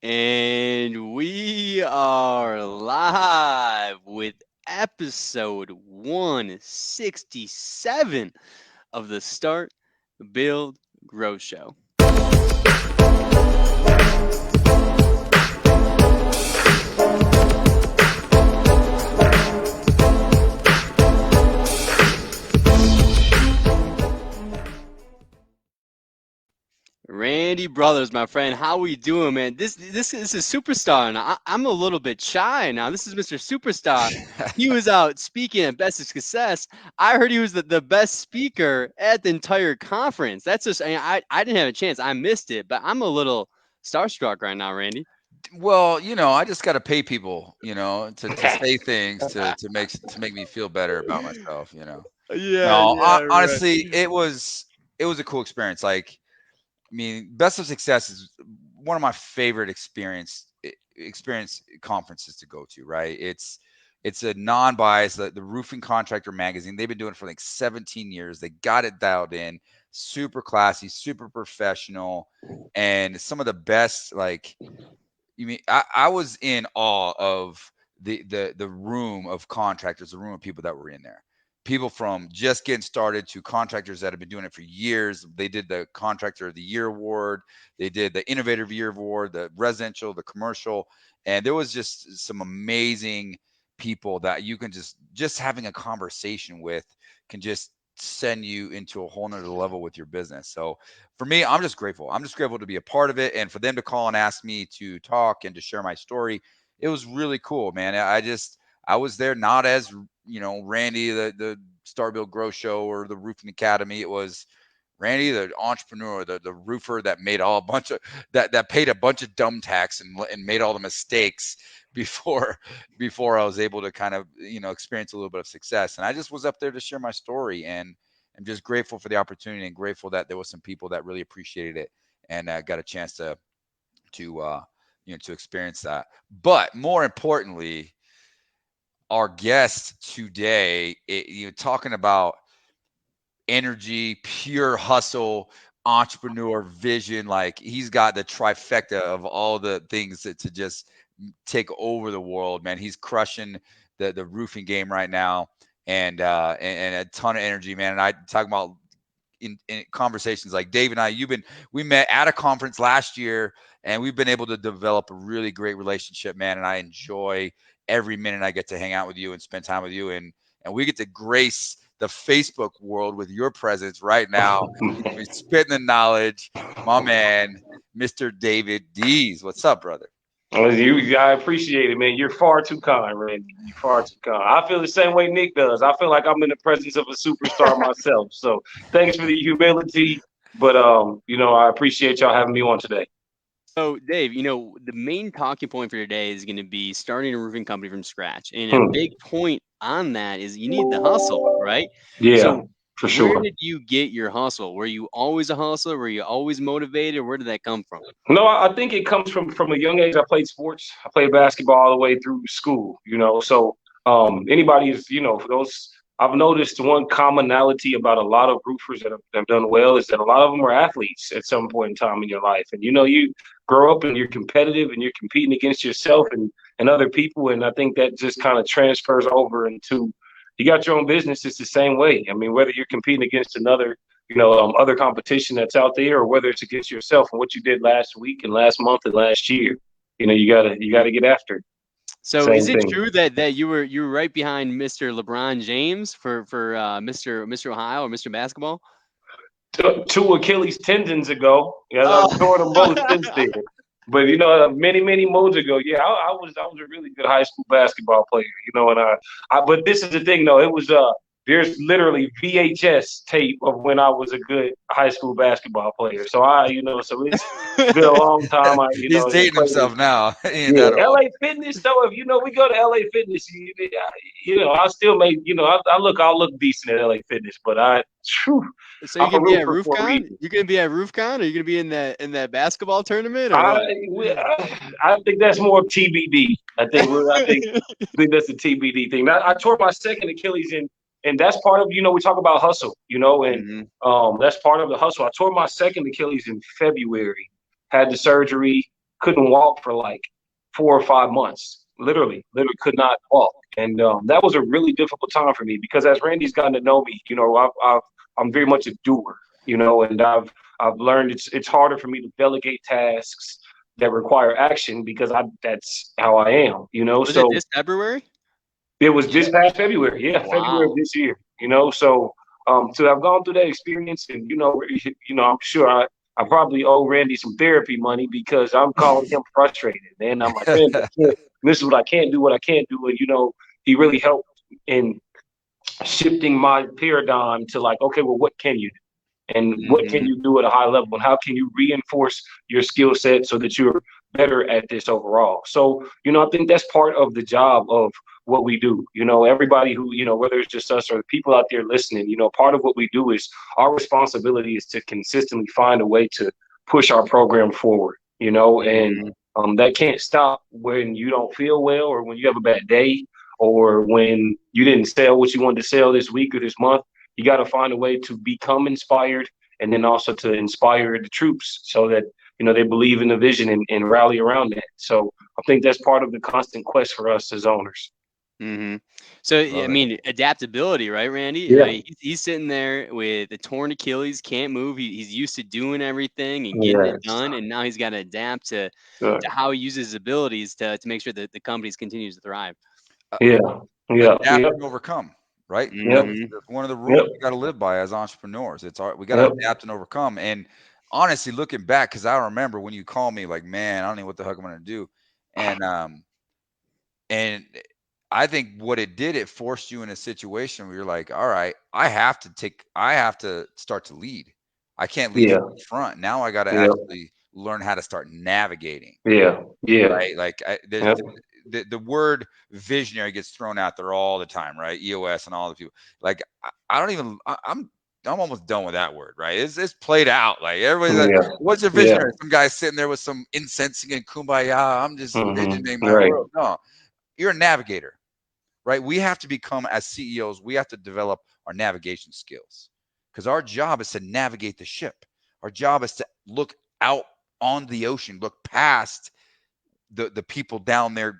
And we are live with episode 167 of the Start, Build, Grow Show. Randy Brothers, my friend, how we doing, man? This is Superstar, and I'm a little bit shy now. This is Mr. Superstar. He was out speaking at Best of Success. I heard he was the best speaker at the entire conference. That's just I didn't have a chance. I missed it, but I'm a little starstruck right now, Randy. Well, I just got to pay people, to say things to make me feel better about myself. Yeah, No, yeah, right. honestly, it was a cool experience. Like, I mean, Best of Success is one of my favorite experience conferences to go to. Right? It's a non-biased, the Roofing Contractor magazine. They've been doing it for like 17 years. They got it dialed in, super classy, super professional, and some of the best. Like, you mean I was in awe of the room of contractors, the room of people that were in there. People from just getting started to contractors that have been doing it for years. They did the Contractor of the Year award. They did the Innovator of the Year award, the residential, the commercial, and there was just some amazing people that you can just having a conversation with can just send you into a whole nother level with your business. So for me, I'm just grateful. I'm just grateful to be a part of it, and for them to call and ask me to talk and to share my story. It was really cool, man. I was there not as Randy, the Star Build Grow Show or the Roofing Academy. It was Randy, the entrepreneur, the roofer that made all a bunch of that paid a bunch of dumb tax and made all the mistakes before before I was able to kind of experience a little bit of success. And I just was up there to share my story, and I'm just grateful for the opportunity and grateful that there was some people that really appreciated it and got a chance to experience that. But more importantly, our guest today, talking about energy, pure hustle, entrepreneur vision. Like, he's got the trifecta of all the things to just take over the world, man. He's crushing the roofing game right now, and a ton of energy, man. And I talk about in conversations like Dave and I, we met at a conference last year, and we've been able to develop a really great relationship, man. And I enjoy every minute I get to hang out with you and spend time with you, and we get to grace the Facebook world with your presence right now. We're spitting the knowledge, my man, Mr. David Dees. What's up, brother? I appreciate it, man. You're far too kind, Randy. You're far too kind. I feel the same way Nick does. I feel like I'm in the presence of a superstar myself. So thanks for the humility. But I appreciate y'all having me on today. So, Dave, the main talking point for today is going to be starting a roofing company from scratch. And a Hmm. big point on that is you need the hustle, right? Yeah, So, for where sure. did you get your hustle? Were you always a hustler? Were you always motivated? Where did that come from? No, I think it comes from a young age. I played sports. I played basketball all the way through school. So anybody is, for those. I've noticed one commonality about a lot of roofers that have done well is that a lot of them are athletes at some point in time in your life, and you grow up and you're competitive and you're competing against yourself and other people, and I think that just kind of transfers over into you got your own business. It's the same way. I mean, whether you're competing against another other competition that's out there, or whether it's against yourself and what you did last week and last month and last year. You gotta get after it. So, is Same it thing. true that you were right behind Mr. LeBron James for Mr. Ohio or Mr. Basketball? Two Achilles tendons ago, yeah, I've Oh. torn them both since then. But many moons ago, yeah, I was a really good high school basketball player. And but this is the thing though, it was there's literally VHS tape of when I was a good high school basketball player. So it's been a long time. He's I dating played. himself now. Ain't Yeah, that all? LA Fitness though. If we go to LA Fitness, I still make I'll look decent at LA Fitness, but phew, So I'm you're a gonna be at roofer for a RoofCon? reason. You're gonna be at RoofCon, or you're gonna be in that basketball tournament, or I what? I think that's more TBD. I think that's a TBD thing. I tore my second Achilles and that's part of we talk about hustle, and Hmm. that's part of the hustle. I tore my second Achilles in February, had the surgery. couldn't walk for like 4 or 5 months. Literally could not walk. And that was a really difficult time for me because as Randy's gotten to know me, I'm very much a doer, and I've learned it's harder for me to delegate tasks that require action because that's how I am, Was it So this February? it was this past February, yeah, February of Wow. this year, So to have gone through that experience, and I'm sure I probably owe Randy some therapy money because I'm calling him frustrated, man. I'm like, Randy, this is what I can't do, and he really helped in shifting my paradigm to like, okay, well, what can you do? And what can Mm-hmm. you do at a high level, and how can you reinforce your skill set so that you're better at this overall? So I think that's part of the job of what we do. Everybody who, whether it's just us or the people out there listening, part of what we do is our responsibility is to consistently find a way to push our program forward, and Mm-hmm. that can't stop when you don't feel well or when you have a bad day or when you didn't sell what you wanted to sell this week or this month. You got to find a way to become inspired and then also to inspire the troops so that they believe in the vision and rally around that. So I think that's part of the constant quest for us as owners. Mm-hmm. So I Love it. mean, adaptability, right, Randy? Yeah, He's sitting there with a torn Achilles, can't move. He's used to doing everything and getting it yes, done, and now he's got to adapt sure. to how he uses his abilities to make sure that the companies continues to thrive. Uh, Yeah, yeah, adapt yep, and overcome, right? yep, That's one of the rules yep, we got to live by as entrepreneurs. We got to yep. adapt and overcome. And honestly, looking back, because I remember when you called me, like, man, I don't know what the heck I'm gonna do, and and I think what it did, it forced you in a situation where you're like, all right, I have to start to lead. I can't lead Yeah, from the front. Now I got to yeah, actually learn how to start navigating, yeah, yeah, right? Like there's yep, the word visionary gets thrown out there all the time, right? EOS and all the people. Like I don't even I'm almost done with that word, right? It's played out. Like everybody's like, yeah, what's a yeah. visionary? Some guy sitting there with some incense singing kumbaya. I'm just visioning my Right. world. No, you're a navigator, right? We have to become, as CEOs, we have to develop our navigation skills because our job is to navigate the ship. Our job is to look out on the ocean, look past the people down there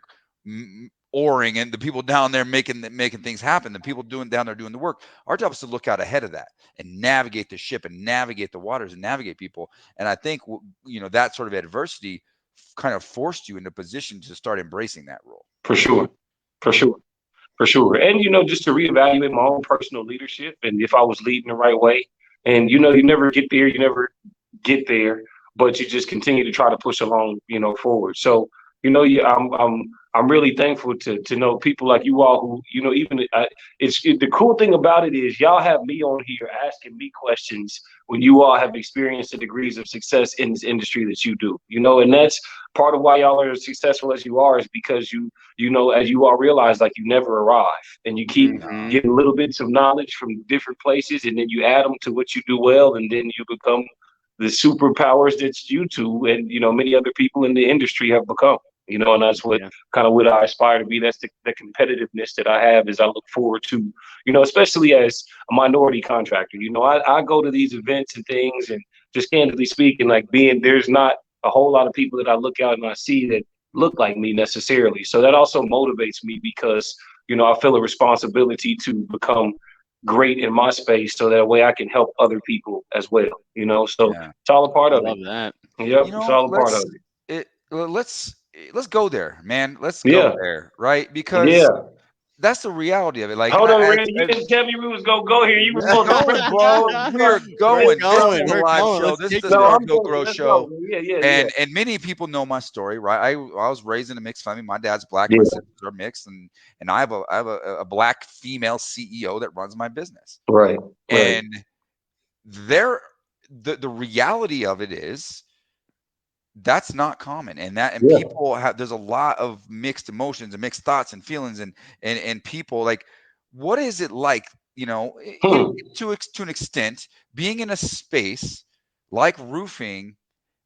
oaring and the people down there making things happen, the people down there doing the work. Our job is to look out ahead of that and navigate the ship and navigate the waters and navigate people. And I think that sort of adversity kind of forced you into a position to start embracing that role. For sure. For sure. For sure. And, just to reevaluate my own personal leadership and if I was leading the right way. And, you never get there, but you just continue to try to push along, forward. So, yeah, I'm really thankful to know people like you all who, even the cool thing about it is y'all have me on here asking me questions when you all have experienced the degrees of success in this industry that you do, and that's part of why y'all are as successful as you are is because as you all realize, like you never arrive and you keep Mm-hmm. getting little bits of knowledge from different places and then you add them to what you do well and then you become the superpowers that you two and many other people in the industry have become. And that's what Yeah. kind of what I aspire to be. That's the competitiveness that I have as I look forward to, especially as a minority contractor. I go to these events and things and just candidly speaking, like there's not a whole lot of people that I look out and I see that look like me necessarily. So that also motivates me because, I feel a responsibility to become great in my space so that way I can help other people as well, so Yeah. it's all a part I of it. love that. Yep, it's all a part of Let's go there, man. Let's it. go Yeah, there, right? Because yeah. that's the reality of it. Like, and Hold I, on, Randy. You as didn't tell me we was gonna go here. You were we're supposed to going, bring me bro. forward. We are We're going. This is going. the We're live going. show. Let's This is kick the No, it. Start I'm Go going. Grow Let's go. show. Yeah, yeah, yeah, And many people know my story, right? I was raised in a mixed family. My dad's black, my yeah. sisters are mixed, and I have a black female CEO that runs my business. Right, right. And there, the reality of it is that's not common, and Yeah. people have, there's a lot of mixed emotions and mixed thoughts and feelings and people like, what is it like, Hmm. to an extent, being in a space like roofing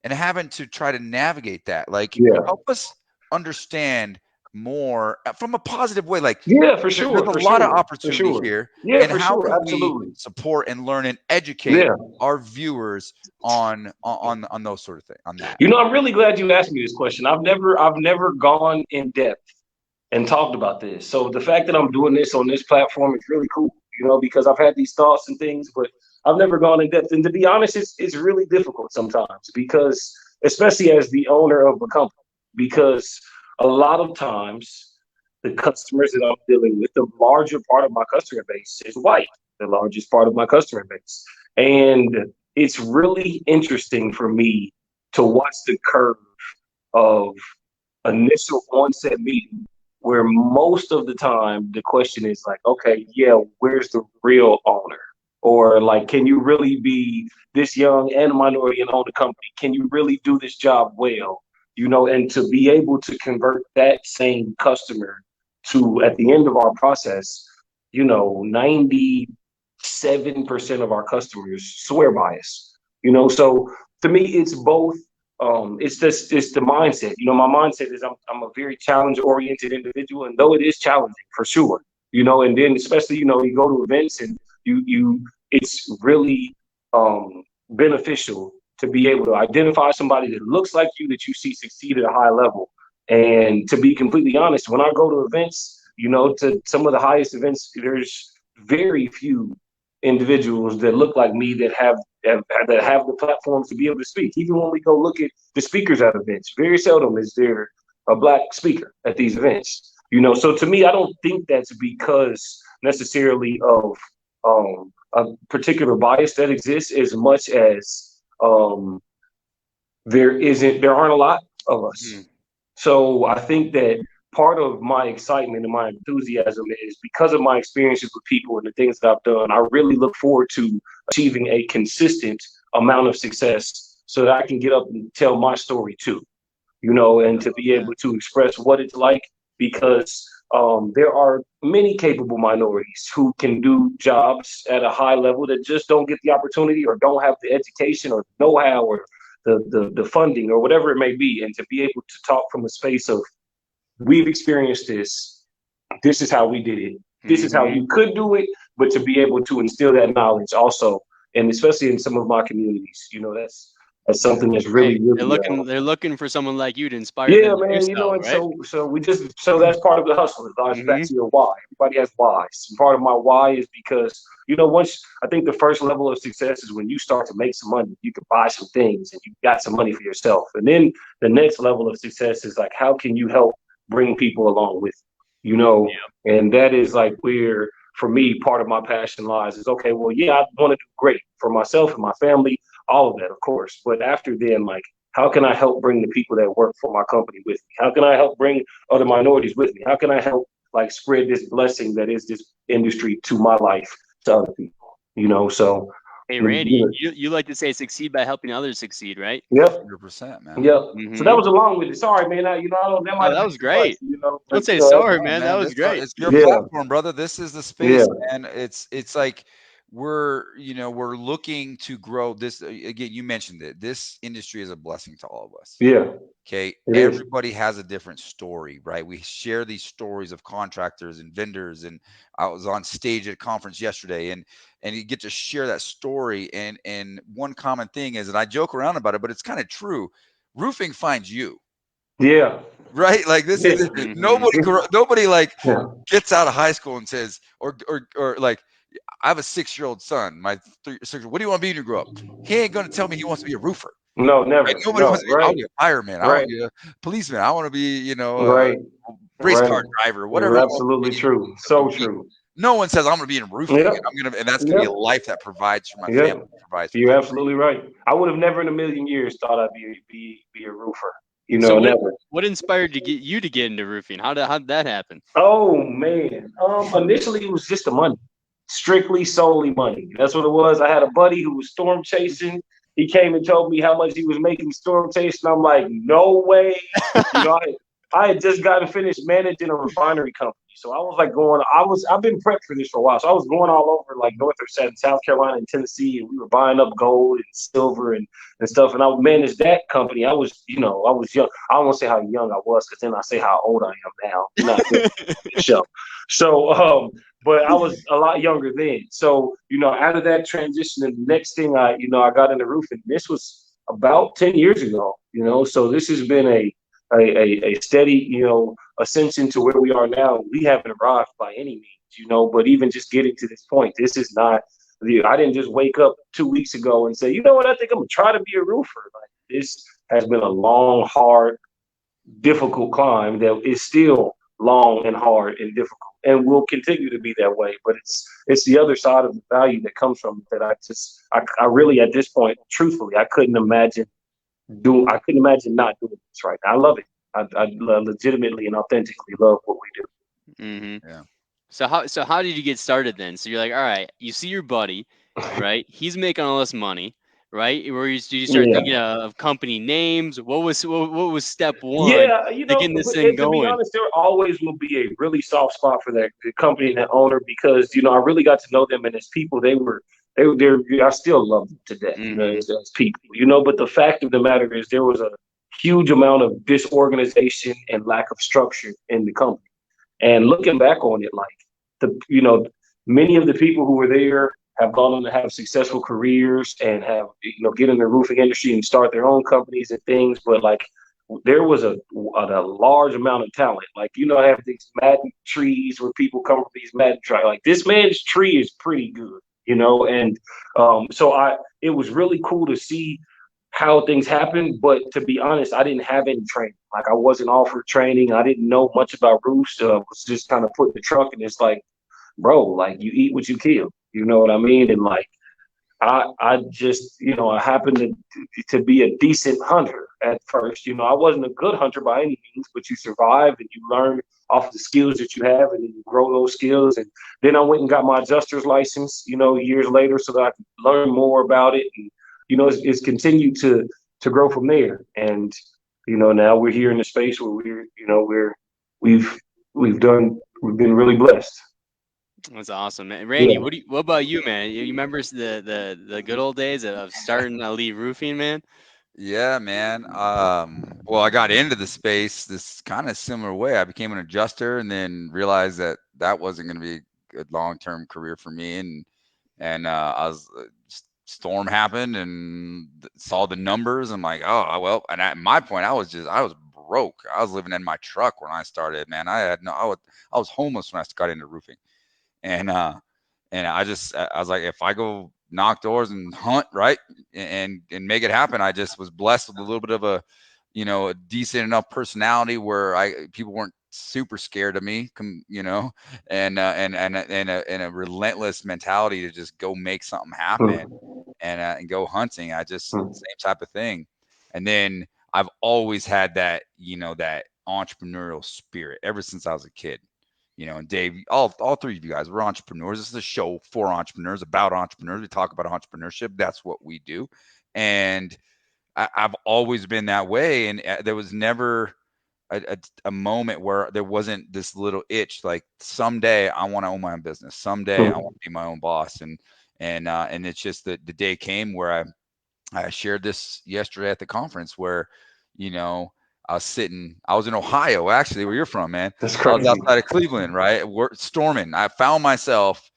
and having to try to navigate that, like, Yeah. help us understand more from a positive way. Like, yeah, for sure, there's a for lot of sure, for opportunity sure. here. Yeah, And for how sure, can we absolutely. support and learn and educate Yeah. our viewers on those sort of things, on that? You know, I'm really glad you asked me this question. I've never gone in depth and talked about this. So the fact that I'm doing this on this platform is really cool, you know, because I've had these thoughts and things, but I've never gone in depth. And to be honest, it's really difficult sometimes because, especially as the owner of a company, because a lot of times the customers that I'm dealing with, the larger part of my customer base is white, the largest part of my customer base. And it's really interesting for me to watch the curve of initial onset meeting where most of the time the question is like, okay, yeah, where's the real owner? Or like, can you really be this young and a minority and own a company? Can you really do this job well? You know, and to be able to convert that same customer to, at the end of our process, you know, 97% of our customers swear by us. You know, so to me, it's both. It's the mindset. You know, my mindset is I'm a very challenge oriented individual, and though it is challenging for sure, you know, and then especially, you know, you go to events and you it's really beneficial to be able to identify somebody that looks like you that you see succeed at a high level. And to be completely honest, when I go to events, you know, to some of the highest events, there's very few individuals that look like me that have the platforms to be able to speak. Even when we go look at the speakers at events, very seldom is there a black speaker at these events. You know, so to me, I don't think that's because necessarily of a particular bias that exists as much as there aren't a lot of us. Mm. So I think that part of my excitement and my enthusiasm is because of my experiences with people and the things that I've done. I really look forward to achieving a consistent amount of success so that I can get up and tell my story too, you know, and to be able to express what it's like because there are many capable minorities who can do jobs at a high level that just don't get the opportunity or don't have the education or know-how or the funding or whatever it may be. And to be able to talk from a space of we've experienced this. This is how we did it. This is how you could do it, but to be able to instill that knowledge also, and especially in some of my communities, you know, that's something that's really, really. They're looking for someone like you to inspire Yeah, them to do man, you know, so, and right? so that's part of the hustle. It goes back to your why. Everybody has whys. And part of my why is because, you know, once I think the first level of success is when you start to make some money, you can buy some things and you got some money for yourself. And then the next level of success is like, how can you help bring people along with you, you know? And that is like where, for me, part of my passion lies is, okay, well, yeah, I want to do great for myself and my family, all of that, of course. But after then, like, how can I help bring the people that work for my company with me? How can I help bring other minorities with me? How can I help like spread this blessing that is this industry to my life to other people? You know, so Hey, Randy, you like to say succeed by helping others succeed, right? Yep. 100%, man. Yep. So that was a long with it. Sorry, man. That might have that been was too much, great. you know. Don't say But, sorry, No, man. That was great. It's your Yeah. platform, brother. This is the space, man. It's like we're looking to grow this. Again, you mentioned it. This industry is a blessing to all of us. Yeah. Okay. It is. Everybody has a different story, right? We share these stories of contractors and vendors. And I was on stage at a conference yesterday and you get to share that story. And one common thing is, and I joke around about it, but it's kind of true. Roofing finds you. Yeah. Right, like this is nobody like gets out of high school and says, or like, I have a 6-year-old son. My 6. What do you want to be when you grow up? He ain't gonna tell me he wants to be a roofer. No, never. Right? Nobody No, wants to be. I want to be a fireman. I want to be a policeman. I want to be, a race car driver, whatever. Absolutely true. So true. No one says I'm gonna be in roofing. Yep. And that's gonna be a life that provides for my family. Provides for You're absolutely right. I would have never in a million years thought I'd be a roofer. You know, So never. what inspired you to get into roofing? How did that happen? Oh man. Initially it was just the money. Strictly solely money. That's what it was. I had a buddy who was storm chasing. He came and told me how much he was making storm chasing. I'm like, no way. You know, I had just gotten finished managing a refinery company. So I was like I've been prepped for this for a while. So I was going all over like North or South Carolina and Tennessee, and we were buying up gold and silver and stuff. And I managed that company. I was young. I don't want to say how young I was, because then I say how old I am now. You're not good on this show. So, but I was a lot younger then. So, out of that transition, and the next thing I got into roofing. This was about 10 years ago, so this has been a steady, ascension to where we are now. We haven't arrived by any means, but even just getting to this point, this is not I didn't just wake up 2 weeks ago and say, you know what, I think I'm gonna try to be a roofer. Like, this has been a long, hard, difficult climb that is still long and hard and difficult, and will continue to be that way. But it's the other side of the value that comes from it that I really, at this point, truthfully, I couldn't imagine not doing this right now. I love it. I legitimately and authentically love what we do. Mm-hmm. Yeah. So how did you get started then? So you're like, all right, you see your buddy, right? He's making all this money, right? Did you start Yeah. thinking of company names? What was step one Yeah, to getting this thing and to be going? honest, there always will be a really soft spot for that the company and that owner, because I really got to know them, and as people, I still love them to death, Mm-hmm. as people, But the fact of the matter is, there was a huge amount of disorganization and lack of structure in the company. And looking back on it, like many of the people who were there have gone on to have successful careers and have get in the roofing industry and start their own companies and things. But like, there was a large amount of talent. Like, I have these Madden trees where people come from these Madden trees. Like, this man's tree is pretty good, and so it was really cool to see how things happen. But to be honest, I didn't have any training. Like, I wasn't offered training. I didn't know much about roofs. Was just kind of put in the truck, and it's like, bro, like, you eat what you kill. You know what I mean? And like, I just, I happened to be a decent hunter at first. I wasn't a good hunter by any means, but you survive and you learn off the skills that you have, and then you grow those skills. And then I went and got my adjuster's license, years later, so that I could learn more about it. And, it's continued to grow from there. And, now we're here in the space where we've been really blessed. That's awesome, man. Randy, Yeah. what about you, man? You remember the good old days of starting elite roofing, man? Yeah, man. Well, I got into the space this kind of similar way. I became an adjuster and then realized that wasn't going to be a good long-term career for me. And I was storm happened and saw the numbers. I'm like, oh well. And at my point, I was broke. I was living in my truck when I started. Man, I was homeless when I got into roofing. And I was like, if I go knock doors and hunt, right, and make it happen. I just was blessed with a little bit of a decent enough personality where people weren't super scared of me, and a relentless mentality to just go make something happen and go hunting. Same type of thing. And then I've always had that that entrepreneurial spirit ever since I was a kid. And Dave, all three of you guys, we're entrepreneurs. This is a show for entrepreneurs, about entrepreneurs. We talk about entrepreneurship. That's what we do. And I've always been that way. And there was never a moment where there wasn't this little itch, like someday I want to own my own business. Someday I want to be my own boss. And it's just that the day came where I shared this yesterday at the conference where, I was in Ohio, actually, where you're from, man. That's I was crazy. outside of Cleveland, right? We're storming. I found myself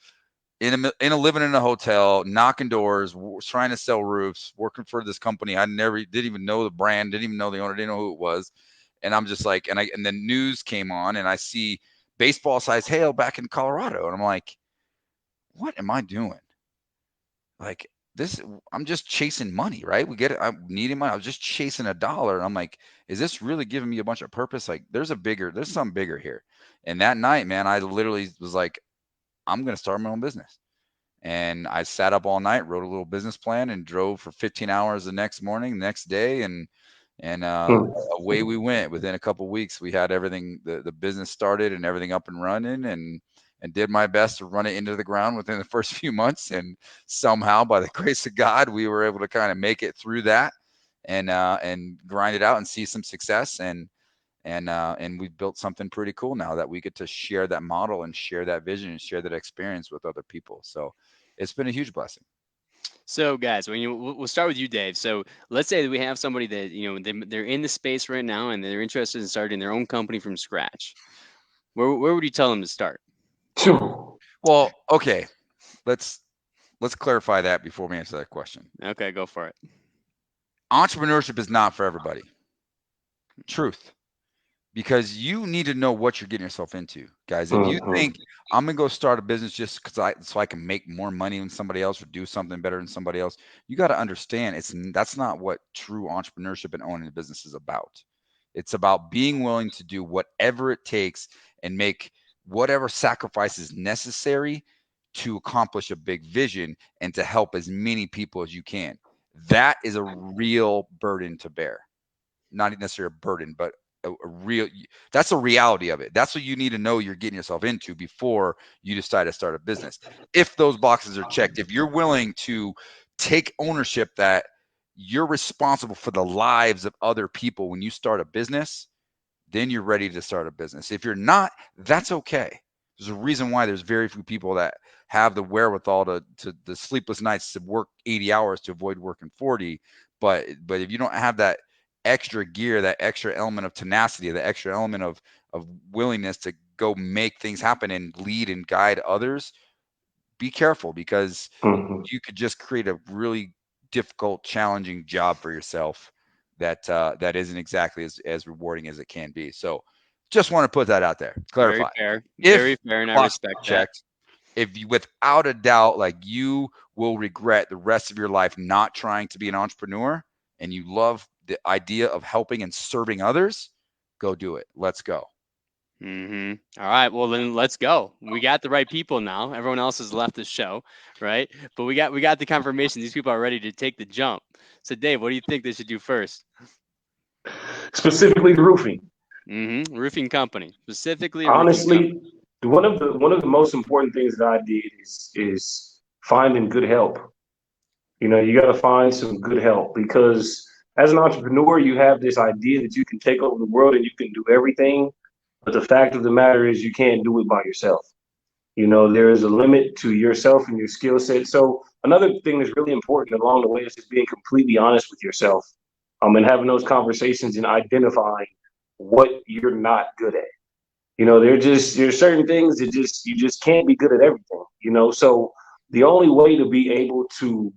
living in a hotel, knocking doors, trying to sell roofs, working for this company. I didn't even know the brand, didn't even know the owner, didn't know who it was. And I'm just like, and the news came on and I see baseball size hail back in Colorado. And I'm like, what am I doing? Like, this, I'm just chasing money, right? I'm needing money. I was just chasing a dollar. And I'm like, is this really giving me a bunch of purpose? Like, there's something bigger here. And that night, man, I literally was like, I'm going to start my own business. And I sat up all night, wrote a little business plan, and drove for 15 hours the next day. And away we went. Within a couple of weeks, we had everything, the business started and everything up and running, and did my best to run it into the ground within the first few months. And somehow, by the grace of God, we were able to kind of make it through that and grind it out and see some success. And we've built something pretty cool now that we get to share that model and share that vision and share that experience with other people. So it's been a huge blessing. So, guys, we'll start with you, Dave. So, let's say that we have somebody that they're in the space right now and they're interested in starting their own company from scratch. Where would you tell them to start? Well, okay, let's clarify that before we answer that question. Okay, go for it. Entrepreneurship is not for everybody. Truth. Because you need to know what you're getting yourself into, guys. If you think I'm gonna go start a business just so I can make more money than somebody else or do something better than somebody else, you got to understand that's not what true entrepreneurship and owning a business is about. It's about being willing to do whatever it takes and make whatever sacrifices necessary to accomplish a big vision and to help as many people as you can. That is a real burden to bear. Not necessarily a burden, but a real, that's a reality of it. That's what you need to know you're getting yourself into before you decide to start a business. If those boxes are checked, if you're willing to take ownership that you're responsible for the lives of other people when you start a business, then you're ready to start a business. If you're not, that's okay. There's a reason why there's very few people that have the wherewithal to the sleepless nights to work 80 hours to avoid working 40. But if you don't have that extra gear, that extra element of tenacity, the extra element of willingness to go make things happen and lead and guide others, be careful, because you could just create a really difficult, challenging job for yourself that isn't exactly as rewarding as it can be. So just want to put that out there. Very Clarify. fair. If Very fair, and I boxes respect are that. checked, if you, without a doubt, like, you will regret the rest of your life not trying to be an entrepreneur, and you love the idea of helping and serving others, go do it. Let's go. All right. Well, then let's go. We got the right people now. Everyone else has left the show, right? But we got the confirmation. These people are ready to take the jump. So, Dave, what do you think they should do first? Specifically, roofing. Roofing company, specifically. Honestly, one of the most important things that I did is finding good help. You got to find some good help, because as an entrepreneur, you have this idea that you can take over the world and you can do everything. But the fact of the matter is, you can't do it by yourself. There is a limit to yourself and your skill set. So another thing that's really important along the way is just being completely honest with yourself, and having those conversations and identifying what you're not good at. There's certain things that you just can't be good at everything. So the only way to be able to,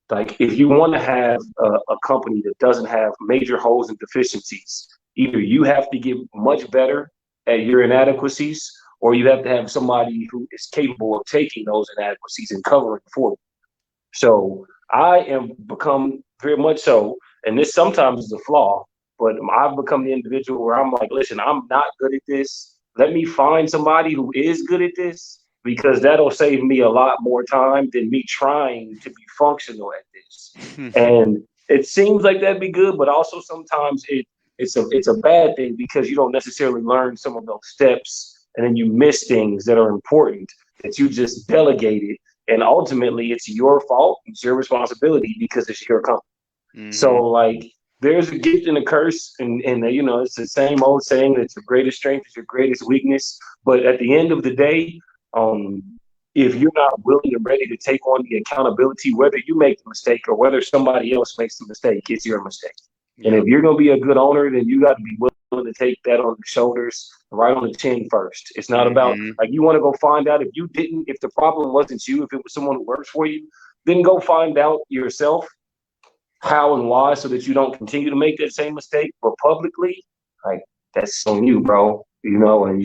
like, if you want to have a company that doesn't have major holes and deficiencies, either you have to get much better at your inadequacies, or you have to have somebody who is capable of taking those inadequacies and covering for you. So I am become very much so, and this sometimes is a flaw, but I've become the individual where I'm like, listen, I'm not good at this. Let me find somebody who is good at this, because that'll save me a lot more time than me trying to be functional at this. And it seems like that'd be good, but also sometimes it's a bad thing, because you don't necessarily learn some of those steps, and then you miss things that are important that you just delegated, and ultimately it's your fault, it's your responsibility, because it's your company. So, like, there's a gift and a curse, and it's the same old saying that your greatest strength is your greatest weakness. But at the end of the day, if you're not willing and ready to take on the accountability, whether you make the mistake or whether somebody else makes the mistake, it's your mistake. And if you're going to be a good owner, then you got to be willing to take that on the shoulders, right on the chin first. It's not about, like, you want to go find out if the problem wasn't you, if it was someone who works for you, then go find out yourself how and why, so that you don't continue to make that same mistake. But publicly, like, that's on you, bro. And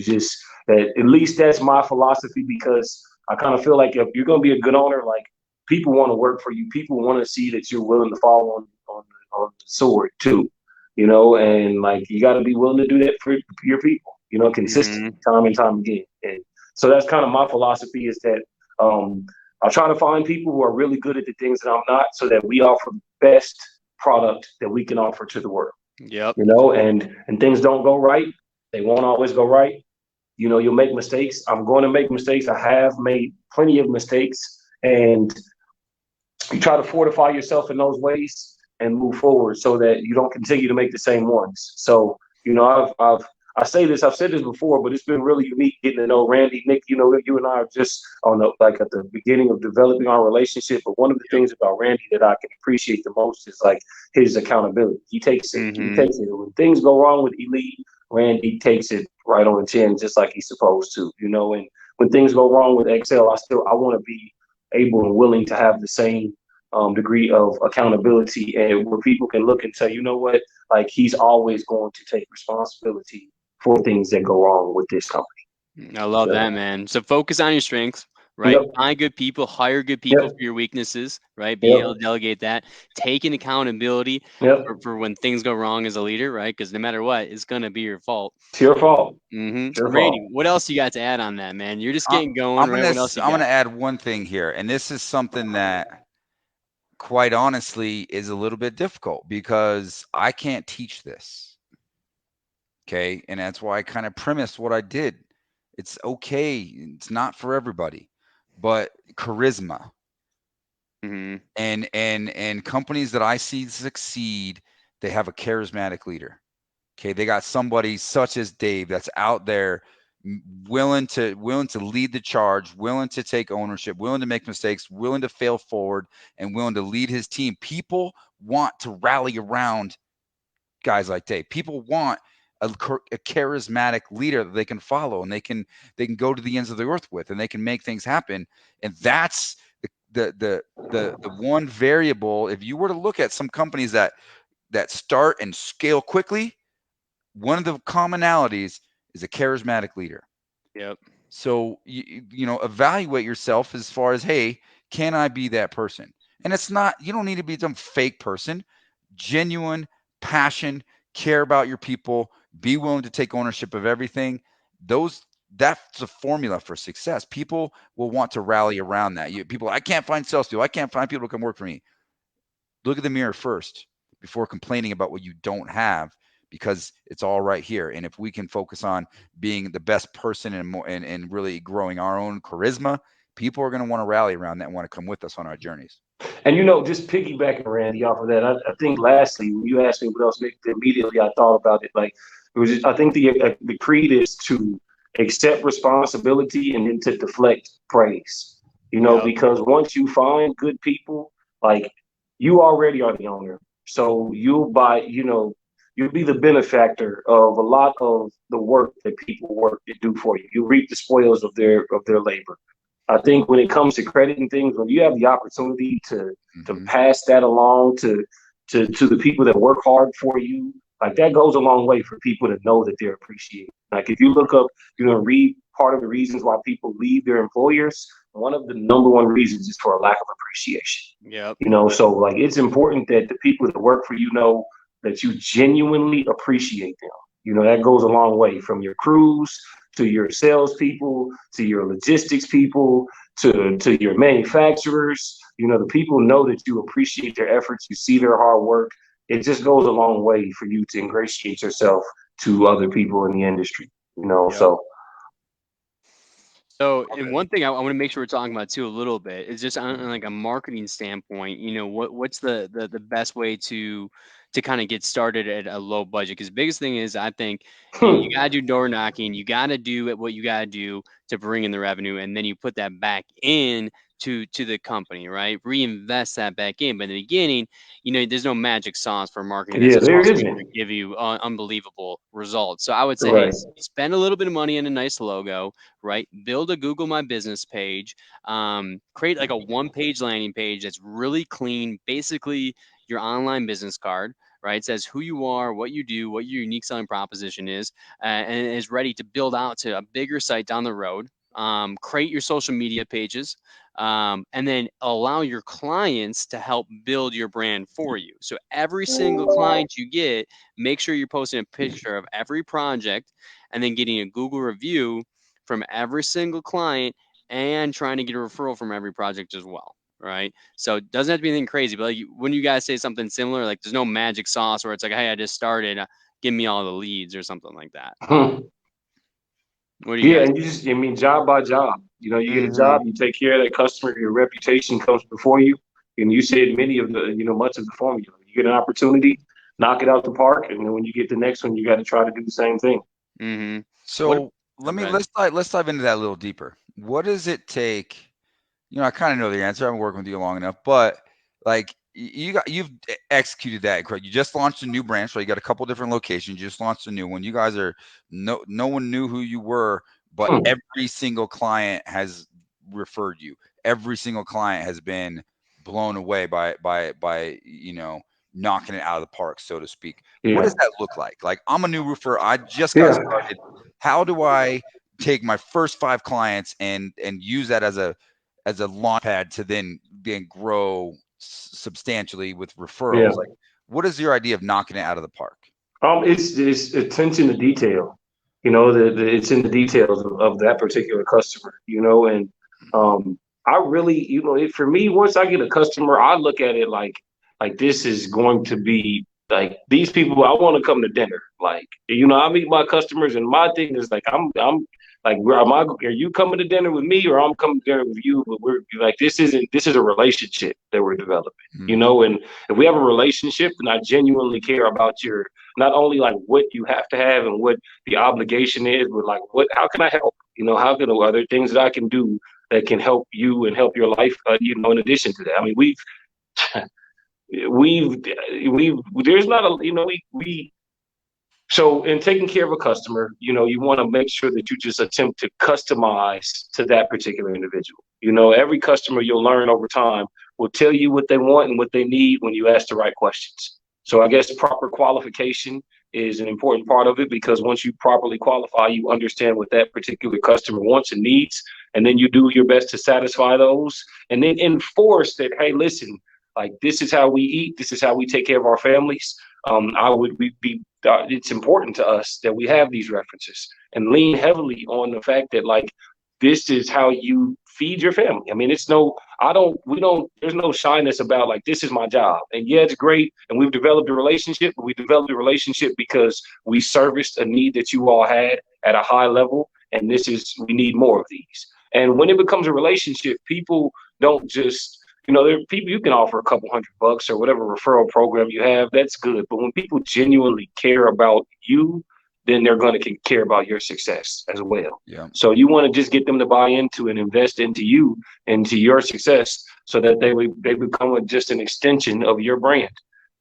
at least that's my philosophy, because I kind of feel like if you're going to be a good owner, like, people want to work for you. People want to see that you're willing to fall on the sword too, and, like, you got to be willing to do that for your people, consistently, time and time again. And so that's kind of my philosophy, is that I'll try to find people who are really good at the things that I'm not, so that we offer the best product that we can offer to the world. And things don't go right. They won't always go right. You'll make mistakes. I'm going to make mistakes. I have made plenty of mistakes, and you try to fortify yourself in those ways and move forward, so that you don't continue to make the same ones. So I say this, I've said this before, but it's been really unique getting to know Randy. Nick, you and I are just on like at the beginning of developing our relationship. But one of the things about Randy that I can appreciate the most is like his accountability. He takes it. He takes it. When things go wrong with Elite, Randy takes it right on the chin, just like he's supposed to. And when things go wrong with Excel, I want to be able and willing to have the same degree of accountability, and where people can look and say, you know what, like he's always going to take responsibility for things that go wrong with this company. I love that, man. So focus on your strengths, right? Find good people, hire good people for your weaknesses, right? Be able to delegate that. Taking accountability for when things go wrong as a leader, right? Because no matter what, it's going to be your fault. It's your fault. Randy, what else you got to add on that, man? You're just getting going, right? What else you got? I'm going to add one thing here, and this is something that, quite honestly, is a little bit difficult because I can't teach this. Okay. And that's why I kind of premised what I did. It's okay. It's not for everybody, but charisma. And companies that I see succeed, they have a charismatic leader. Okay. They got somebody such as Dave that's out there willing to lead the charge, willing to take ownership, willing to make mistakes, willing to fail forward, and willing to lead his team. People want to rally around guys like Dave. People want a charismatic leader that they can follow, and they can go to the ends of the earth with, and they can make things happen. And that's the one variable. If you were to look at some companies that start and scale quickly, one of the commonalities is a charismatic leader. Yep. So evaluate yourself as far as, hey, can I be that person? And it's not, you don't need to be some fake person. Genuine passion, care about your people, be willing to take ownership of everything. That's a formula for success. People will want to rally around that. People, I can't find salespeople. I can't find people to come work for me. Look at the mirror first before complaining about what you don't have, because it's all right here. And if we can focus on being the best person and really growing our own charisma, people are going to want to rally around that and want to come with us on our journeys. And just piggybacking, Randy, off of that, I think lastly, when you asked me what else, immediately I thought about it. Like, it was just, I think the creed is to accept responsibility and then to deflect praise. Because once you find good people, like, you already are the owner, so you'll be the benefactor of a lot of the work that people work to do for you. You reap the spoils of their labor. I think when it comes to crediting things, when you have the opportunity to pass that along to the people that work hard for you, like, that goes a long way for people to know that they're appreciated. Like, if you look up, read part of the reasons why people leave their employers, one of the number one reasons is for a lack of appreciation. Yep. So like, it's important that the people that work for you know that you genuinely appreciate them. That goes a long way, from your crews to your salespeople, to your logistics people, to your manufacturers. The people know that you appreciate their efforts, you see their hard work. It just goes a long way for you to ingratiate yourself to other people in the industry. Yep. So, and one thing I want to make sure we're talking about too a little bit is just on like a marketing standpoint. What's the best way to kind of get started at a low budget? Because the biggest thing is, I think you got to do door knocking. You got to do what you got to do to bring in the revenue, and then you put that back in to the company, right? Reinvest that back in. But in the beginning, there's no magic sauce for marketing. Yeah, there isn't. To give you unbelievable results. So I would say, hey, spend a little bit of money on a nice logo, right? Build a Google My Business page. Create like a one-page landing page that's really clean, basically your online business card, right? It says who you are, what you do, what your unique selling proposition is, and is ready to build out to a bigger site down the road. Create your social media pages, and then allow your clients to help build your brand for you. So every single client you get, make sure you're posting a picture of every project and then getting a Google review from every single client and trying to get a referral from every project as well. Right. So it doesn't have to be anything crazy, but like, when you guys say something similar, like, there's no magic sauce where it's like, hey, I just started, give me all the leads or something like that. What do you guys? And you just, job by job. You get a job, you take care of that customer, your reputation comes before you. And you said much of the formula. You get an opportunity, knock it out the park, and then when you get the next one, you got to try to do the same thing. Mm-hmm. So let's dive into that a little deeper. What does it take? I kind of know the answer. I've been working with you long enough, but like you've executed that correct. You just launched a new branch, right? You got a couple different locations. You just launched a new one. You guys are no one knew who you were, but every single client has referred you. Every single client has been blown away by knocking it out of the park, so to speak. Yeah. What does that look like? Like, I'm a new roofer. I just got Yeah. started. How do I take my first 5 clients and use that as a launch pad to then grow substantially with referrals? Yeah. Like, what is your idea of knocking it out of the park? It's attention to detail. It's in the details of that particular customer. And I really, for me, once I get a customer, I look at it like this is going to be like these people. I want to come to dinner. Like, I meet my customers, and my thing is like I'm like, are you coming to dinner with me, or I'm coming to dinner with you? But we're like, this is a relationship that we're developing. And if we have a relationship, then I genuinely care about your not only like what you have to have and what the obligation is, but like how can I help? How can are there things that I can do that can help you and help your life? In addition to that, I mean, we've there's not a we so in taking care of a customer, you want to make sure that you just attempt to customize to that particular individual. Every customer you'll learn over time will tell you what they want and what they need when you ask the right questions. So I guess proper qualification is an important part of it, because once you properly qualify, you understand what that particular customer wants and needs, and then you do your best to satisfy those, and then enforce that, hey, listen, like this is how we eat, this is how we take care of our families. It's important to us that we have these references, and lean heavily on the fact that like this is how you feed your family. I mean, there's no shyness about like, this is my job. And yeah, it's great. And we've developed a relationship, but we developed a relationship because we serviced a need that you all had at a high level. And we need more of these. And when it becomes a relationship, people don't just, there are people you can offer a couple $100 or whatever referral program you have. That's good. But when people genuinely care about you, then they're going to care about your success as well. Yeah. So you want to just get them to buy into and invest into you, into your success, so that they become just an extension of your brand.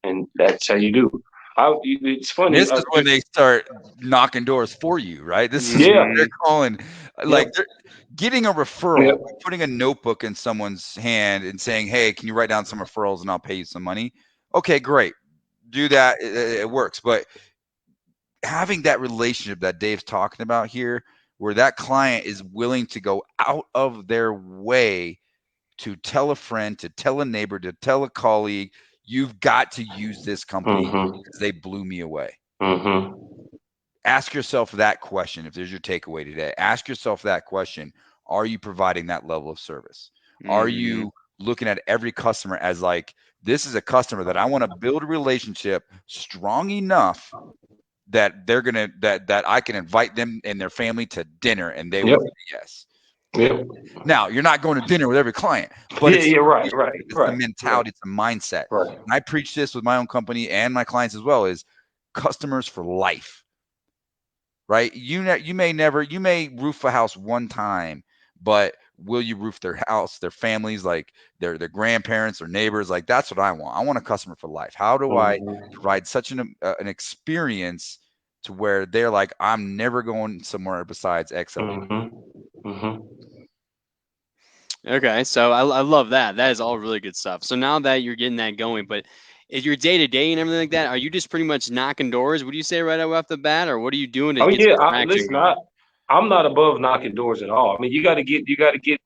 And that's how you do. It's funny. This is when they start knocking doors for you, right? This is Yeah. what they're calling, like, they're getting a referral, Yep. putting a notebook in someone's hand and saying, hey, can you write down some referrals and I'll pay you some money? Okay, great. Do that. It works. But having that relationship that Dave's talking about here, where that client is willing to go out of their way to tell a friend, to tell a neighbor, to tell a colleague, you've got to use this company because they blew me away. Ask yourself that question. If there's your takeaway today, ask yourself that question. Are you providing that level of service? Are you looking at every customer as like, this is a customer that I want to build a relationship strong enough that they're going to, that I can invite them and their family to dinner and they will say yes. Yep. Now, you're not going to dinner with every client, but it's the mentality, it's the mindset. Right. And I preach this with my own company and my clients as well, is customers for life, right? You may roof a house one time, but will you roof their house, their families, like their grandparents or neighbors? Like, that's what I want. I want a customer for life. How do I provide such an experience to where they're like, I'm never going somewhere besides XL? Okay, so I love that. That is all really good stuff. So now that you're getting that going, but is your day to day and everything like that, are you just pretty much knocking doors? Would you say right off the bat, or what are you doing to get some traction going? I'm not above knocking doors at all. I mean, you got to get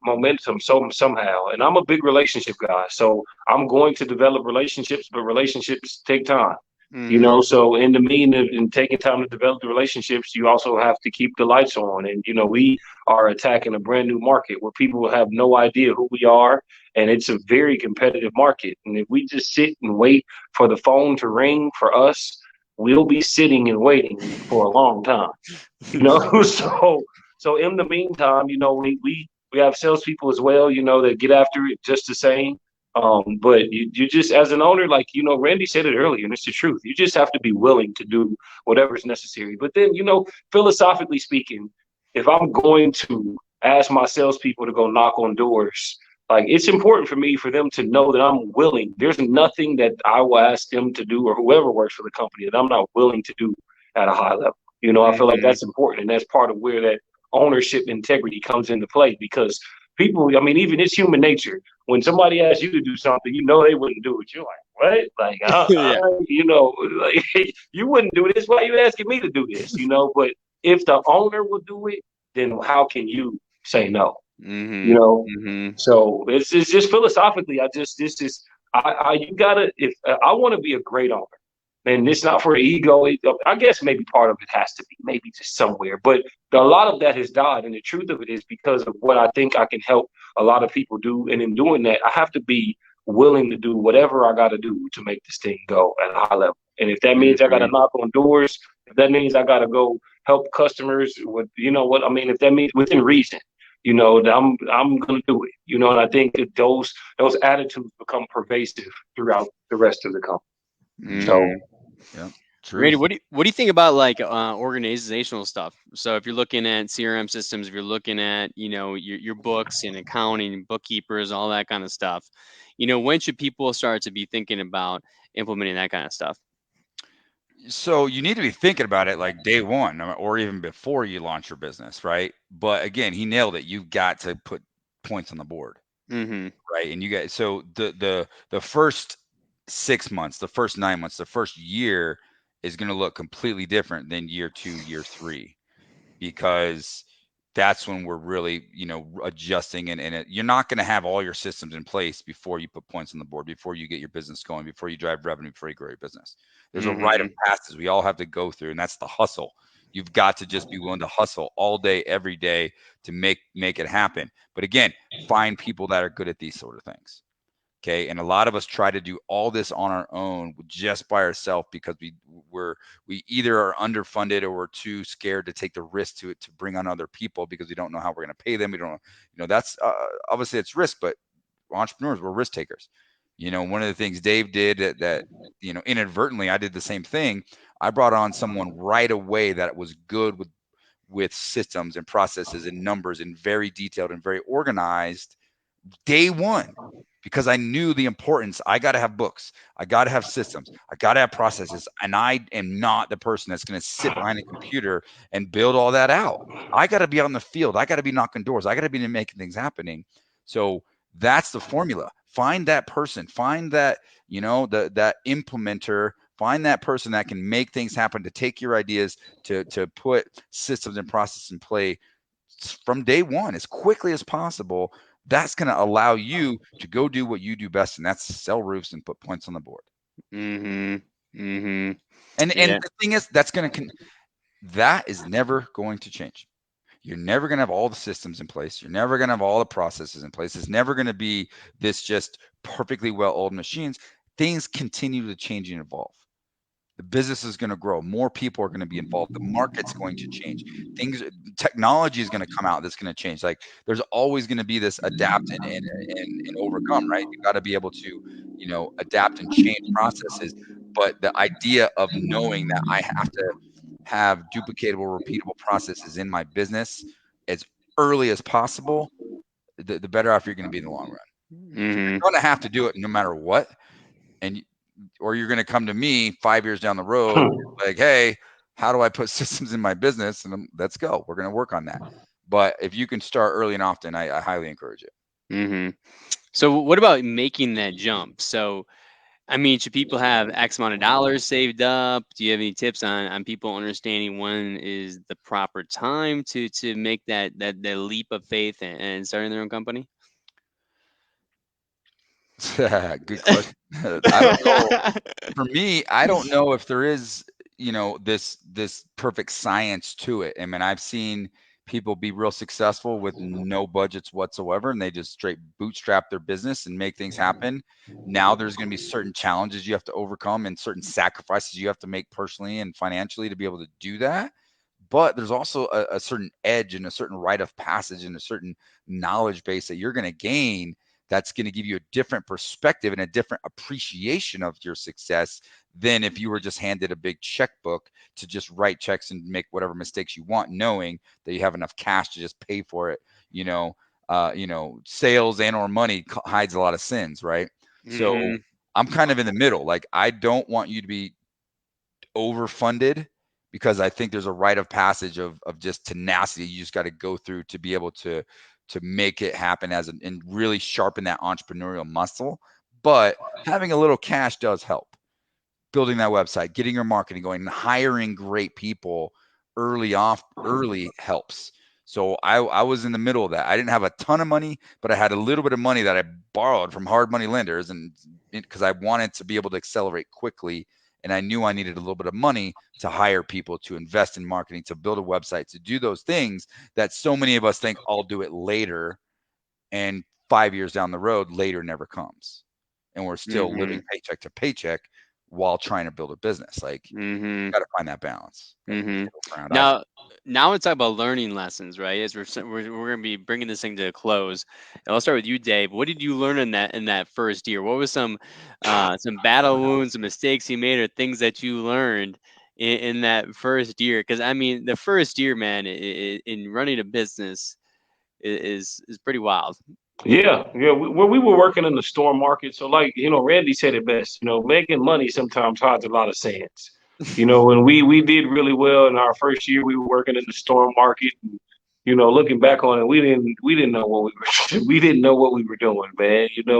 momentum somehow. And I'm a big relationship guy, so I'm going to develop relationships, but relationships take time. So in the mean of in taking time to develop the relationships, you also have to keep the lights on. And we are attacking a brand new market where people have no idea who we are, and it's a very competitive market. And if we just sit and wait for the phone to ring for us, we'll be sitting and waiting for a long time. So in the meantime, we have salespeople as well, that get after it just the same. But you just, as an owner, like, Randy said it earlier, and it's the truth. You just have to be willing to do whatever's necessary. But then, philosophically speaking, if I'm going to ask my salespeople to go knock on doors, like, it's important for me for them to know that I'm willing. There's nothing that I will ask them to do or whoever works for the company that I'm not willing to do at a high level. I feel like Mm-hmm. that's important, and that's part of where that ownership integrity comes into play because people, I mean, even it's human nature. When somebody asks you to do something, they wouldn't do it. You're like, what? Like, Yeah. like, you wouldn't do this. Why are you asking me to do this? But if the owner will do it, then how can you say no? You Mm-hmm. know, Mm-hmm. so it's just philosophically. This is you gotta if I want to be a great owner, and it's not for ego. I guess maybe part of it has to be maybe just somewhere, but a lot of that has died, and the truth of it is because of what I think I can help a lot of people do, and in doing that, I have to be willing to do whatever I got to do to make this thing go at a high level. And if that means I got to Mm-hmm. knock on doors, if that means I got to go help customers with, what I mean, if that means within reason, I'm gonna do it. And I think that those attitudes become pervasive throughout the rest of the company. Mm-hmm. So Mm-hmm. Yeah. Randy, Truth. what do you think about like organizational stuff? So if you're looking at CRM systems, if you're looking at your books and accounting, bookkeepers, all that kind of stuff, when should people start to be thinking about implementing that kind of stuff? So you need to be thinking about it like day one or even before you launch your business, right? But again, he nailed it. You've got to put points on the board, Mm-hmm. right? And you guys, so the first 6 months, the first 9 months, the first year is going to look completely different than year 2, year 3, because that's when we're really, adjusting, and you're not going to have all your systems in place before you put points on the board, before you get your business going, before you drive revenue, before you grow your business. There's a rite of Mm-hmm. passage we all have to go through, and that's the hustle. You've got to just be willing to hustle all day, every day to make it happen. But again, find people that are good at these sort of things. Okay. And a lot of us try to do all this on our own just by ourselves because we either are underfunded or we're too scared to take the risk to bring on other people because we don't know how we're going to pay them. We don't know, that's obviously it's risk, but entrepreneurs, we're risk takers. One of the things Dave did that inadvertently, I did the same thing. I brought on someone right away that was good with systems and processes and numbers and very detailed and very organized day one, because I knew the importance. I got to have books. I got to have systems. I got to have processes. And I am not the person that's going to sit behind a computer and build all that out. I got to be out in the field. I got to be knocking doors. I got to be making things happening. So that's the formula. Find that person. Find that, that implementer. Find that person that can make things happen, to take your ideas, to put systems and process in play from day one as quickly as possible. That's going to allow you to go do what you do best, and that's sell roofs and put points on the board. Mm-hmm. Mm-hmm. And Yeah. the thing is, that is never going to change. You're never going to have all the systems in place. You're never going to have all the processes in place. It's never going to be this just perfectly well-oiled machines. Things continue to change and evolve. The business is going to grow. More people are going to be involved. The market's going to change. Technology is going to come out that's going to change. Like, there's always going to be this adapt and overcome, right? You got to be able to, adapt and change processes. But the idea of knowing that I have to have duplicatable, repeatable processes in my business as early as possible, the better off you're going to be in the long run. Mm-hmm. You're going to have to do it no matter what. And or you're going to come to me 5 years down the road like, hey, how do I put systems in my business? And let's go. We're going to work on that. But if you can start early and often, I highly encourage it. Mm-hmm. So what about making that jump? So I mean, should people have X amount of dollars saved up? Do you have any tips on people understanding when is the proper time to make that leap of faith and starting their own company? Good question. I don't know. For me, I don't know if there is, this perfect science to it. I mean, I've seen people be real successful with no budgets whatsoever, and they just straight bootstrap their business and make things happen. Now there's going to be certain challenges you have to overcome and certain sacrifices you have to make personally and financially to be able to do that. But there's also a certain edge and a certain rite of passage and a certain knowledge base that you're going to gain that's going to give you a different perspective and a different appreciation of your success than if you were just handed a big checkbook to just write checks and make whatever mistakes you want, knowing that you have enough cash to just pay for it. Sales and or money hides a lot of sins, right? So I'm kind of in the middle. Like, I don't want you to be overfunded, because I think there's a rite of passage of just tenacity you just got to go through to be able to make it happen and really sharpen that entrepreneurial muscle. But having a little cash does help. Building that website, getting your marketing going, and hiring great people early helps. So I was in the middle of that. I didn't have a ton of money, but I had a little bit of money that I borrowed from hard money lenders, and because I wanted to be able to accelerate quickly, and I knew I needed a little bit of money to hire people, to invest in marketing, to build a website, to do those things that so many of us think I'll do it later, and 5 years down the road, later never comes, and we're still living paycheck to paycheck while trying to build a business. Like, you got to find that balance. Now let's talk about learning lessons, right? As we're going to be bringing this thing to a close. And I'll start with you, Dave. What did you learn in that first year? What was some battle wounds, some mistakes you made, or things that you learned in that first year? Because I mean, the first year, man, in running a business is pretty wild. Yeah. Where we were working in the store market, so like Randy said it best. Making money sometimes hides a lot of sins. When we did really well in our first year, we were working in the store market. And, looking back on it, we didn't know what we were we didn't know what we were doing, man. And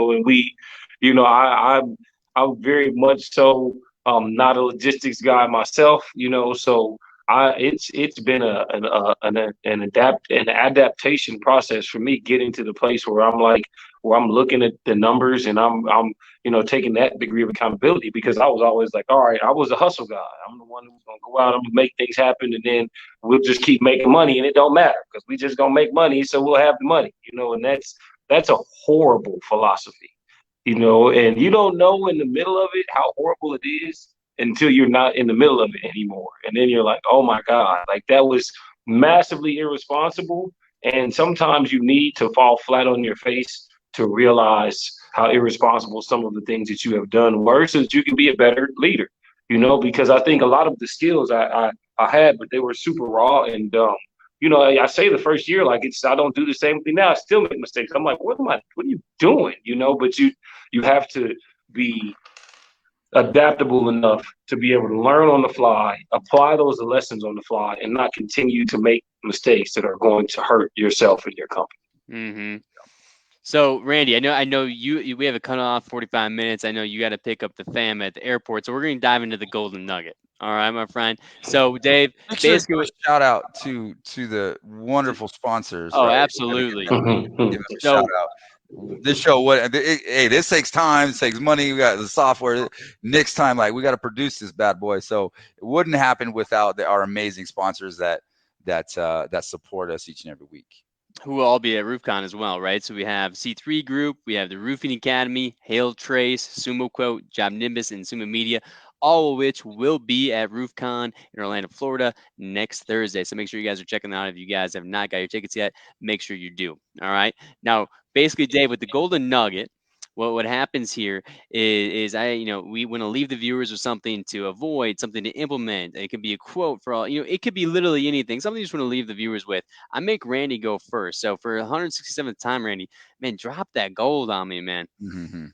I'm very much so not a logistics guy myself. So it's been an adaptation process for me getting to the place where I'm looking at the numbers, and I'm taking that degree of accountability, because I was always like, all right, I was a hustle guy. I'm the one who's gonna go out, I'm gonna make things happen, and then we'll just keep making money, and it don't matter because we just gonna make money, so we'll have the money, and that's a horrible philosophy, and you don't know in the middle of it how horrible it is until you're not in the middle of it anymore. And then you're like, oh my God, like that was massively irresponsible. And sometimes you need to fall flat on your face to realize how irresponsible some of the things that you have done were, so that you can be a better leader, because I think a lot of the skills I had, but they were super raw. And, I say the first year, like I don't do the same thing now. I still make mistakes. I'm like, what are you doing? But you have to be adaptable enough to be able to learn on the fly, apply those lessons on the fly, and not continue to make mistakes that are going to hurt yourself and your company. So, Randy, I know you. We have a cutoff 45 minutes. I know you got to pick up the fam at the airport, so we're going to dive into the golden nugget. All right, my friend. So, Dave, basically, shout out to the wonderful sponsors. Oh, right? absolutely. Give them a shout out. This show, this takes time, it takes money. We got the software. Next time, like, we got to produce this bad boy. So it wouldn't happen without our amazing sponsors that support us each and every week. Who will all be at RoofCon as well, right? So we have C3 Group, we have the Roofing Academy, Hail Trace, Sumo Quote, Job Nimbus, and Sumo Media, all of which will be at RoofCon in Orlando, Florida next Thursday. So make sure you guys are checking out. If you guys have not got your tickets yet, make sure you do. All right. Now, basically, Dave, with the golden nugget, what happens here is we want to leave the viewers with something to avoid, something to implement. It could be a quote for all, it could be literally anything, something you just want to leave the viewers with. I make Randy go first. So for 167th time, Randy, man, drop that gold on me, man. Mm-hmm.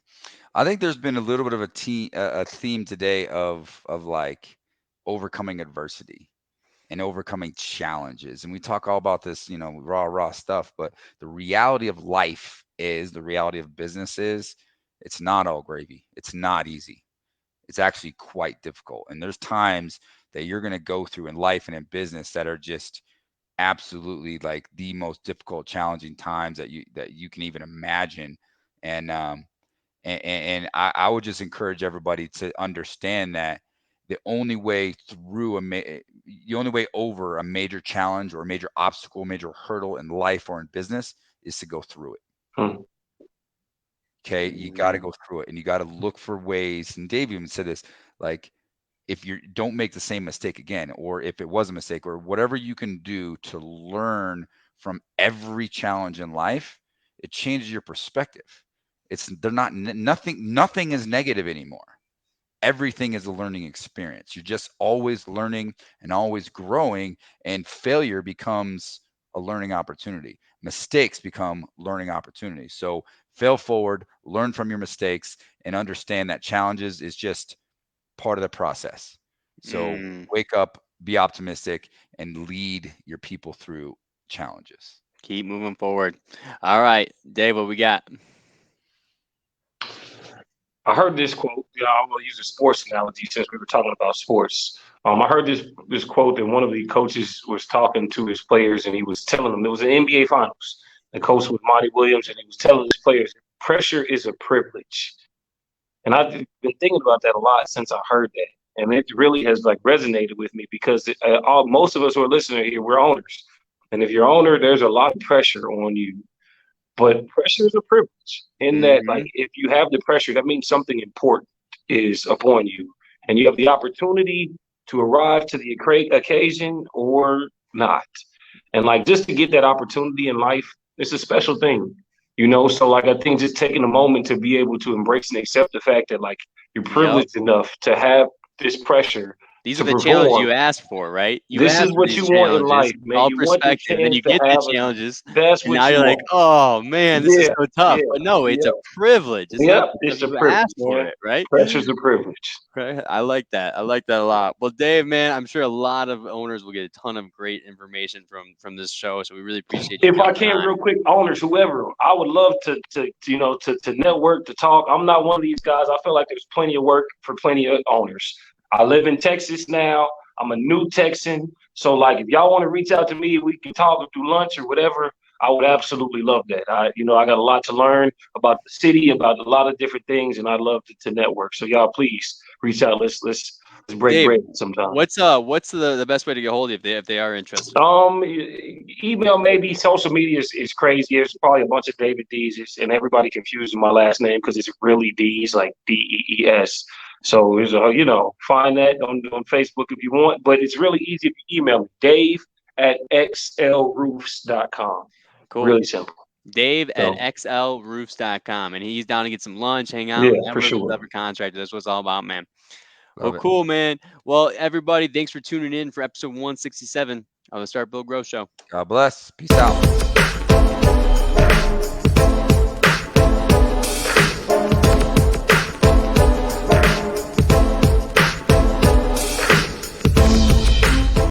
I think there's been a little bit of a theme today of like overcoming adversity and overcoming challenges. And we talk all about this, raw stuff, but the reality of life is, the reality of business is, it's not all gravy. It's not easy. It's actually quite difficult. And there's times that you're going to go through in life and in business that are just absolutely like the most difficult, challenging times that you can even imagine. And I would just encourage everybody to understand that the only way over a major challenge or a major obstacle, major hurdle in life or in business is to go through it. Okay, you got to go through it, and you got to look for ways. And Dave even said this, like, if you don't make the same mistake again, or if it was a mistake, or whatever you can do to learn from every challenge in life, it changes your perspective. They're not nothing is negative anymore. Everything is a learning experience. You're just always learning and always growing, and failure becomes a learning opportunity. Mistakes become learning opportunities. So fail forward, learn from your mistakes, and understand that challenges is just part of the process. So wake up, be optimistic, and lead your people through challenges. Keep moving forward. All right, Dave, what we got? I heard this quote. I'm going to use a sports analogy since we were talking about sports. I heard this quote that one of the coaches was talking to his players, and he was telling them it was an NBA Finals. The coach was Monty Williams, and he was telling his players, "Pressure is a privilege." And I've been thinking about that a lot since I heard that, and it really has like resonated with me because most of us who are listening here, we're owners, and if you're owner, there's a lot of pressure on you. But pressure is a privilege in that, like, if you have the pressure, that means something important is upon you, and you have the opportunity to arrive to the occasion or not. And like, just to get that opportunity in life, it's a special thing, you know. So like, I think just taking a moment to be able to embrace and accept the fact that like you're privileged enough to have this pressure. These to are the perform. challenges you asked for, right? You This asked is for what these you want in challenges, life, man. all You want the perspective, then you chance get to the have challenges, that's and what now you you're like, want. oh man, this is so tough. But no, it's a privilege. It's not It's because a you privilege, asked for man. it, right? Pressure's a privilege. Right. I like that. I like that a lot. Well, Dave, man, I'm sure a lot of owners will get a ton of great information from this show. So we really appreciate you If I jumping can, on. real quick, owners, whoever, I would love to network, to talk. I'm not one of these guys. I feel like there's plenty of work for plenty of owners. I live in Texas now. I'm a new Texan. So like, if y'all want to reach out to me, we can talk or do lunch or whatever. I would absolutely love that. I got a lot to learn about the city, about a lot of different things, and I'd love to network. So y'all, please reach out. Let's break Dave, bread sometime. what's the best way to get hold of you if they are interested? Email, maybe. Social media is crazy. There's probably a bunch of David Dees, and everybody confusing my last name because it's really Dees, like Dees. So there's find that on Facebook if you want. But it's really easy if you email me, Dave@xlroofs.com. Cool. Really simple. Dave@xlroofs.com, and he's down to get some lunch, hang out, Yeah, for network with sure. other contractors. That's what it's all about, man. Love Well, it. cool, man. Well, everybody, thanks for tuning in for episode 167 of the Start Build Grow Show. God bless. Peace out.